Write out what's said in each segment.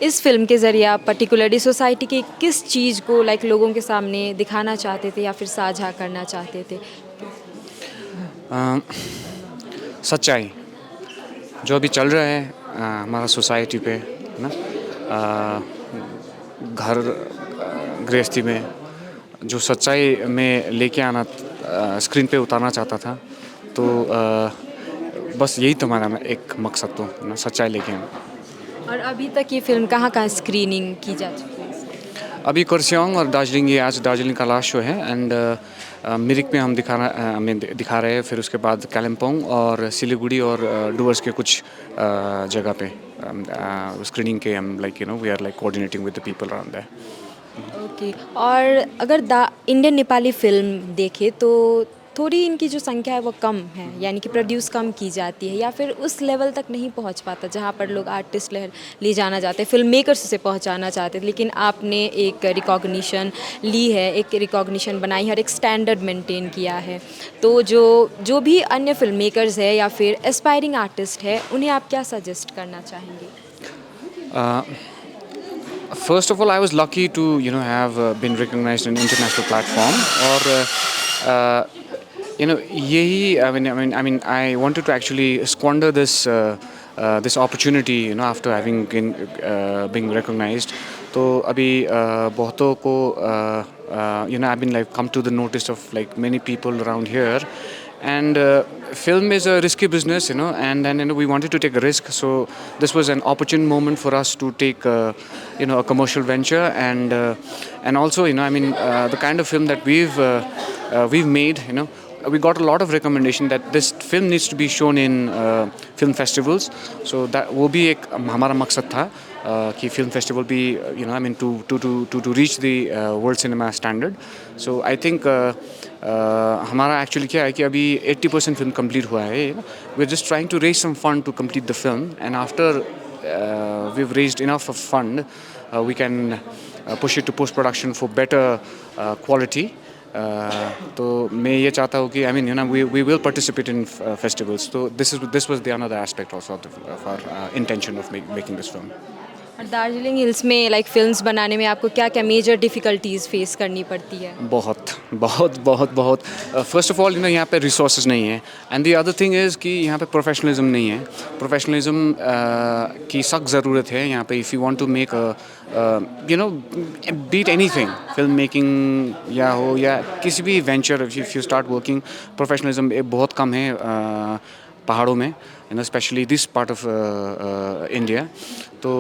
इस फ़िल्म के ज़रिए आप पर्टिकुलरली सोसाइटी की किस चीज़ को लाइक लोगों के सामने दिखाना चाहते थे या फिर साझा करना चाहते थे? अ, सच्चाई जो अभी चल रहा है हमारा सोसाइटी पे है ना, घर गृहस्थी में जो सच्चाई में लेके आना स्क्रीन पे उतारना चाहता था। तो बस यही तो हमारा एक मकसद तो ना, सच्चाई लेके आना। और अभी तक ये फ़िल्म कहाँ-कहाँ स्क्रीनिंग की जा चुकी है? अभी कुर्सियोंग और दार्जिलिंग, ये आज दार्जिलिंग का लास्ट शो है एंड मिरिक में हम दिखा रहे हैं, फिर उसके बाद कालिम्पोंग और सिलीगुड़ी और डुवर्स के कुछ जगह पे स्क्रीनिंग के हम like we are like coordinating with the people around that. Okay. और अगर द इंडियन नेपाली फ़िल्म देखें तो थोड़ी इनकी जो संख्या है वो कम है, यानी कि प्रोड्यूस कम की जाती है या फिर उस लेवल तक नहीं पहुंच पाता जहां पर लोग आर्टिस्ट ले जाना चाहते हैं, फ़िल्म मेकर्स उसे पहुंचाना चाहते हैं। लेकिन आपने एक रिकॉग्निशन ली है, एक रिकॉग्निशन बनाई है और एक स्टैंडर्ड मेंटेन किया है। तो जो जो भी अन्य फ़िल्म मेकर्स है या फिर एस्पायरिंग आर्टिस्ट है, उन्हें आप क्या सजेस्ट करना चाहेंगे? First of all, I was lucky to have been recognized in international platform. और यही I wanted to actually squander this opportunity after having being recognized. तो अभी बहुतों को I've been like come to the notice of like many people around here, and film is a risky business, and then we wanted to take a risk. So this was an opportune moment for us to take a commercial venture, and also the kind of film that we've made, we got a lot of recommendation that this film needs to be shown in film festivals. So that वो भी एक हमारा मकसद था कि film festival भी to reach the world cinema standard. So I think हमारा actually क्या है कि अभी 80% film complete हुआ है. We're just trying to raise some fund to complete the film, and after we've raised enough of fund, we can push it to post production for better quality. तो मैं ये चाहता हूँ कि we will participate in festivals. So this was the another aspect also of our intention of making this film. और Darjeeling hills में like films बनाने में आपको क्या-क्या मेजर डिफ़िकल्टीज़ फ़ेस करनी पड़ती है? बहुत बहुत बहुत बहुत फर्स्ट ऑफ ऑल यहाँ पे रिसोर्सेज नहीं है, and the other thing is कि यहाँ पे प्रोफेशनलिज्म नहीं है. प्रोफेशनलिज्म की सख्त ज़रूरत है यहाँ पे. If you want to make beat anything, film making या किसी भी venture, if you start working, professionalism बहुत कम है पहाड़ों में, especially this part of India. So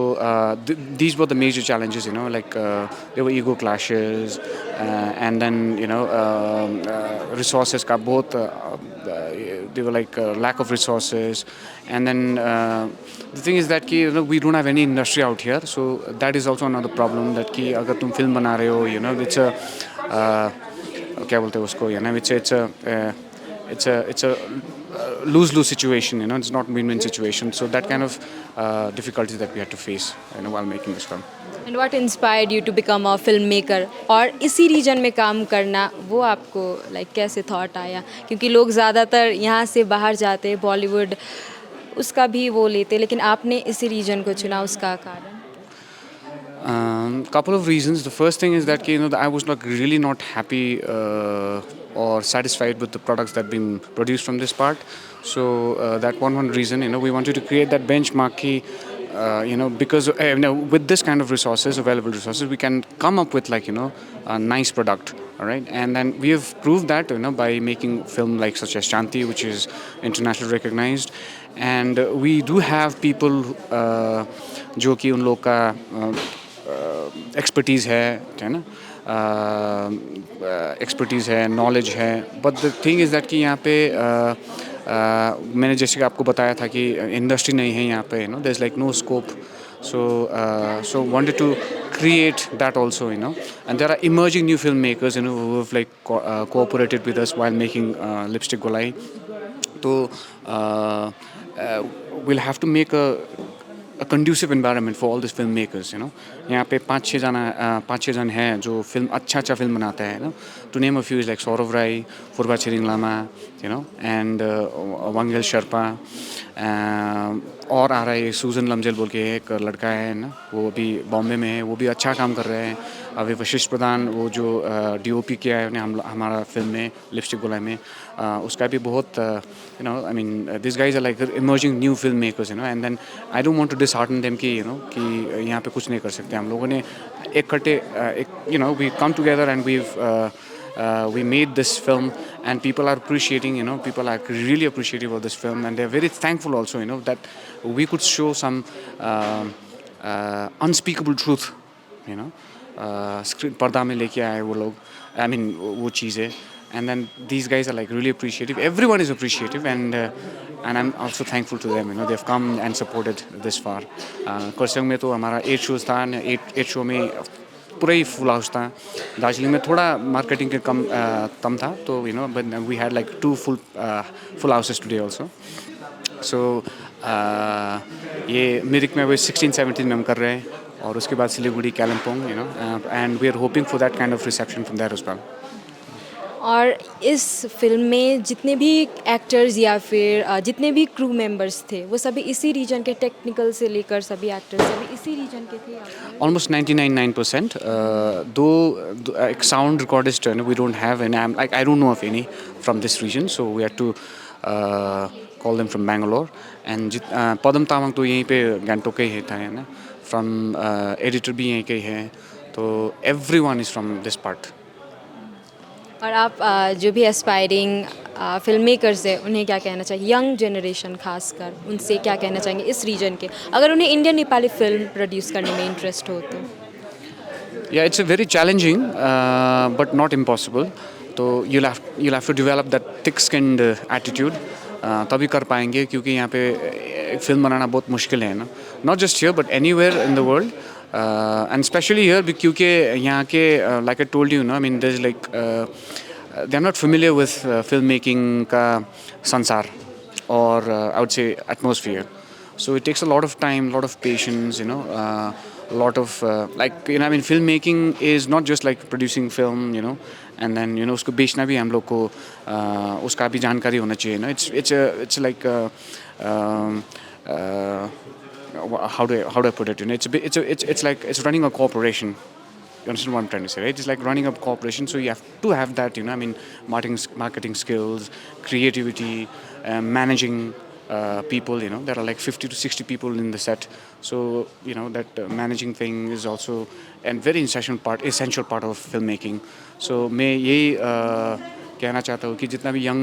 these were the major challenges, like there were ego clashes, and then resources का बहुत they were like lack of resources, and then the thing is that कि we don't have any industry out here, so that is also another problem, that कि अगर तुम film बना रहे हो, it's a क्या बोलते हैं उसको, it's a lose-lose situation, it's not win-win situation. So that kind of difficulties that we had to face while making this film. And what inspired you to become a film maker? और इसी reason में काम करना, वो आपको like कैसे thought आया? क्योंकि लोग ज़्यादातर यहाँ से बाहर जाते हैं, बॉलीवुड उसका भी वो लेते, लेकिन आपने इसी रीजन को चुना, उसका कारण? Couple of reasons. The first thing is that I was really not happy or satisfied with the products that been produced from this part. So that one reason, we wanted to create that benchmark key, because with this kind of resources, available resources, we can come up with a nice product. All right, and then we have proved that by making film like such as Shanti, which is internationally recognized, and we do have people जो कि उन लोग का expertise है ना, expertise है, knowledge है. But the thing is that कि यहाँ पे मैंने जैसे कि आपको बताया था कि इंडस्ट्री नहीं है यहाँ पे, there is like no scope. So wanted to create that also, and there are emerging new filmmakers, who have like cooperated with us while making Lipstick Golai. So we'll have to make a conducive environment for all these filmmakers. यहाँ पे 5-6 जन हैं जो film अच्छा film बनाते हैं. To name a few is like Saurav Rai, Furba Chiring Lama, and Wangel Sherpa, और आ रहा है सूजन लमजल बोल के एक लड़का है ना, वो अभी बॉम्बे में है, वो भी अच्छा काम कर रहे हैं। अभी वशिष्ठ प्रधान वो जो डीओपी किया है उन्हें हमारा फिल्म में लिपस्टिक गुलाम में, उसका भी बहुत you know I mean this guys are like emerging new film makers, you know, and then I don't want to dishearten them कि यू नो कि यहाँ पे कुछ नहीं कर सकते। हम लोगों ने इकट्ठे एक you know we come together and we made this film, and people are appreciating, you know, people are really appreciative of this film, and they're very thankful also, you know, that we could show some unspeakable truth, you know, screen पर्दा में लेके आए वो लोग, I mean वो चीज़ें, and then these guys are like really appreciative, everyone is appreciative, and I'm also thankful to them, you know, they've come and supported this far. करसंग में तो हमारा 8 shows था, 8 show में पूरा ही फुल हाउस था। दार्जिलिंग में थोड़ा मार्केटिंग के कम था, तो you know but we had like 2 full houses today also. So ये मिरिक में वो 16-17 में हम कर रहे हैं, और उसके बाद Siliguri, Kalimpong, you know, and we are hoping for that kind of reception from there as well. और इस फिल्म में जितने भी एक्टर्स या फिर जितने भी क्रू मेंबर्स थे वो सभी इसी रीजन के, टेक्निकल से लेकर सभी एक्टर्स सभी इसी रीजन के थे या फिर? Almost 99.9%. Though like sound recordist, we don't have any. I don't know of any from this region, so we had to call them from Bangalore. And Padam Tamang तो यहीं पे गंटोक के ही था, है ना. From editor भी यहीं के हैं, तो everyone is from this part. और आप जो भी एस्पायरिंग फिल्म मेकर्स हैं उन्हें क्या कहना चाहिए, यंग जनरेशन खासकर उनसे क्या कहना चाहेंगे इस रीजन के, अगर उन्हें इंडियन नेपाली फिल्म प्रोड्यूस करने में इंटरेस्ट हो तो? Yeah, it's a very challenging, but not impossible. तो you'll have to develop that thick-skinned attitude. तभी कर पाएंगे, क्योंकि यहाँ पे फिल्म बनाना बहुत मुश्किल है ना. Not just here, but anywhere in the world, and especially here, क्योंकि यहाँ के like I told you, I mean, there's like they're not familiar with filmmaking का संसार, or I would say atmosphere. So it takes a lot of time, a lot of patience, you know, a lot of like, you know, I mean, filmmaking is not just like producing film, you know, and then, you know, उसको बेचना भी हम लोग को उसका भी जानकारी होना चाहिए ना. It's like how do I put it? You know, it's like it's running a corporation. You understand what I'm trying to say, right? It's like running a corporation, so you have to have that, you know, I mean, marketing skills, creativity, managing people, you know, there are like 50 to 60 people in the set, so you know that managing thing is also a very essential part of filmmaking. So मैं यही कहना चाहता हूँ कि जितना भी young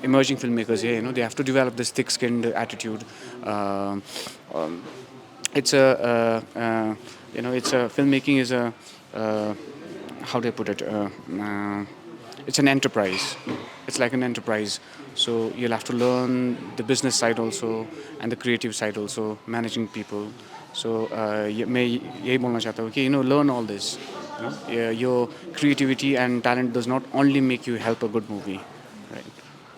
emerging filmmakers है, you know, they have to develop this thick-skinned attitude. It's a you know, it's a filmmaking is a how do I put it? It's an enterprise. It's like an enterprise. So you'll have to learn the business side also and the creative side also, managing people. So मैं यही बोलना चाहता हूँ कि, you know, learn all this. You know? Your creativity and talent does not only make you help a good movie, right?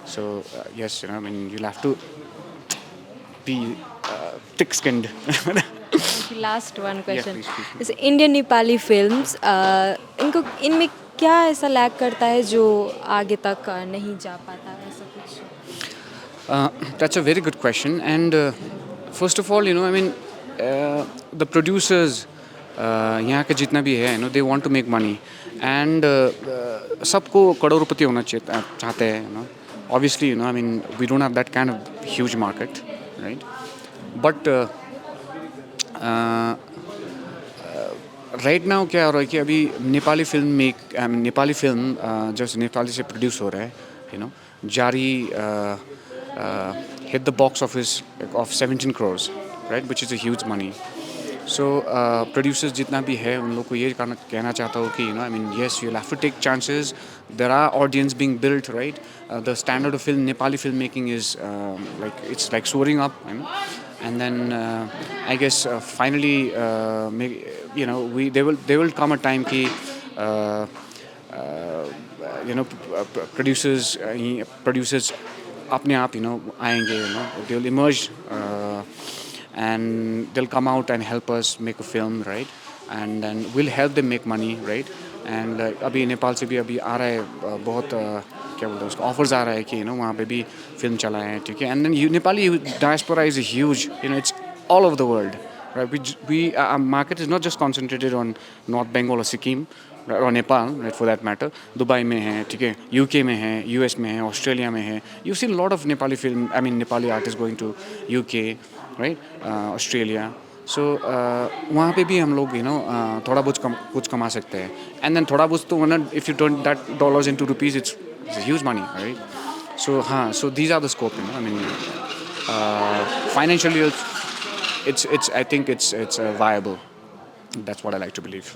So yes, you know, I mean, you'll have to be thick-skinned. Last one question, please. जैसे Indian Nepali films इनमें क्या ऐसा lag करता है जो आगे तक नहीं जा पाता, ऐसा कुछ? That's a very good question. And first of all, you know, I mean, the producers, यहाँ के जितना भी है, you know, they want to make money, and सबको करोड़पति होना चाहते हैं, you know. Obviously, you know, I mean, we don't have that kind of huge market, right? But right now क्या हो रहा है कि अभी नेपाली फिल्म जैसे नेपाली से प्रोड्यूस हो रहा है, यू नो, जारी hit the box office of 17 crores, right, which is a huge money. So producers जितना भी है उन लोग को ये कहना चाहता हूँ कि, you know, I mean, yes, you'll have to take chances. There are audience being built, right? The standard of Nepali filmmaking is like, it's like soaring up, you know. And then I guess finally, you know, there will come a time कि you know, producers अपने आप, you know, आएंगे, you know, they will emerge and they'll come out and help us make a film, right? And then we'll help them make money, right? And अभी नेपाल से भी अभी आ रहा है बहुत क्या बोलते हैं उसको, ऑफर्स आ रहा है कि वहाँ पे भी फिल्म चलाएं, ठीक है. And then Nepali diaspora is huge, it's all over the world, right? Our market is not just concentrated on North Bengal or Sikkim, right, or Nepal, right, for that matter. Dubai में है, ठीक है, UK में है, US में है, Australia में है. You've seen a lot of Nepali film, I mean Nepali artists going to UK, right, Australia. So वहाँ पे भी हम लोग थोड़ा कुछ कमा सकते हैं. And then थोड़ा बहुत तो if you turn that dollars into rupees, it's a huge money, right? So हाँ, so these are the scope, I mean financially it's I think it's viable. That's what I like to believe.